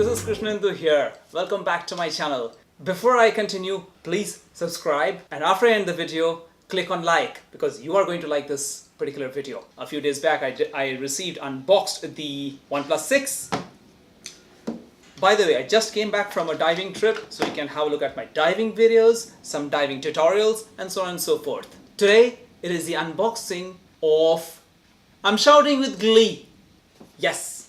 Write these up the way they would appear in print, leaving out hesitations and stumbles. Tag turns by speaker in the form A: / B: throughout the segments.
A: this is Krishnendu here. Welcome back to my channel. Before I continue, please subscribe, and after I end the video, click on like, because you are going to like this particular video. A few days back I unboxed the OnePlus 6. By the way, I just came back from a diving trip, so you can have a look at my diving videos, some diving tutorials, and so on and so forth. Today, it is the unboxing of... I'm shouting with glee. Yes.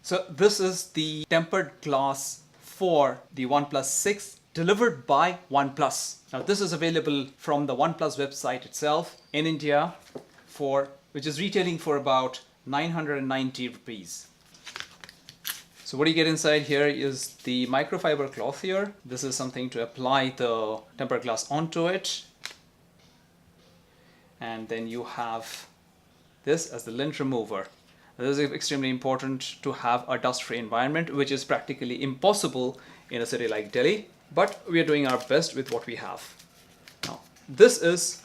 A: So this is the tempered glass for the OnePlus 6 delivered by OnePlus. Now this is available from the OnePlus website itself in India, which is retailing for about 990 rupees. So what you get inside here is the microfiber cloth here. This is something to apply the tempered glass onto it. And then you have this as the lint remover. This is extremely important to have a dust-free environment, which is practically impossible in a city like Delhi, but we are doing our best with what we have. Now, this is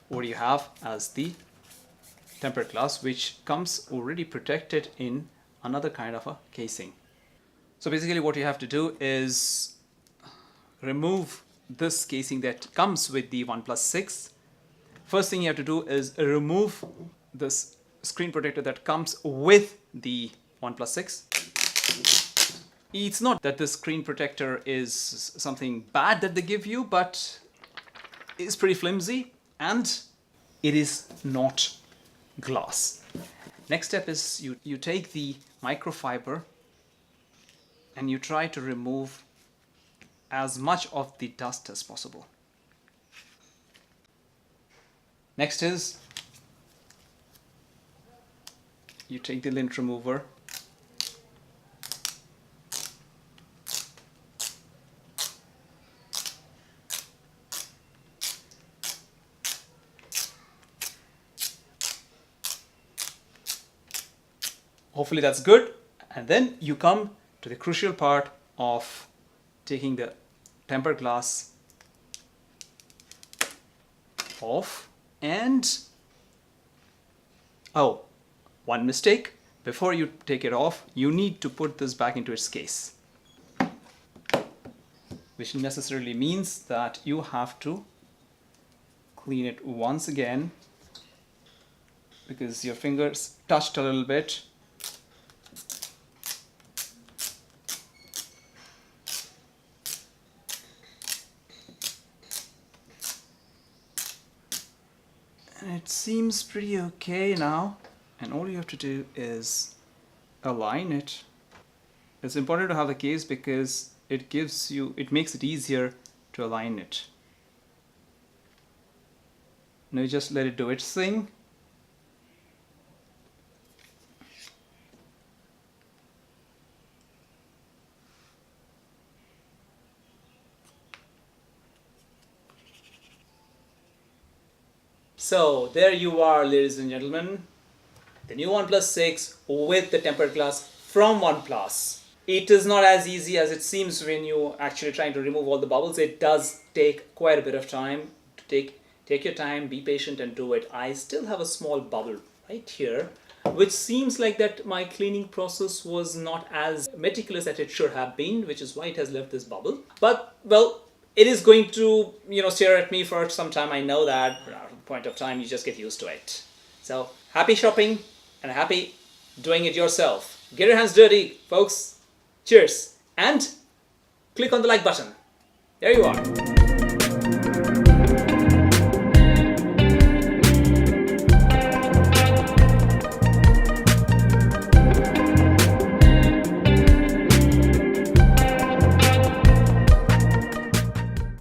A: what you have as the tempered glass, which comes already protected in another kind of a casing. So basically what you have to do is remove this casing that comes with the OnePlus 6. First thing you have to do is remove this screen protector that comes with the OnePlus 6. It's not that this screen protector is something bad that they give you, but it's pretty flimsy and it is not glass. Next step is you take the microfiber and you try to remove as much of the dust as possible. Next is you take the lint remover hopefully that's good, and then you come to the crucial part of taking the tempered glass off. And oh, one mistake: before you take it off, you need to put this back into its case, which necessarily means that you have to clean it once again because your fingers touched a little bit. And it seems pretty okay now, and all you have to do is align it. It's important to have the case because it makes it easier to align it. Now you just let it do its thing. So there you are, ladies and gentlemen, the new OnePlus 6 with the tempered glass from OnePlus. It is not as easy as it seems when you actually trying to remove all the bubbles. It does take quite a bit of time. Take your time, be patient and do it. I still have a small bubble right here, which seems like that my cleaning process was not as meticulous as it should have been, which is why it has left this bubble. But well, it is going to, stare at me for some time. I know that. At a point of time, you just get used to it. So happy shopping and happy doing it yourself. Get your hands dirty, folks. Cheers. And click on the like button. There you are.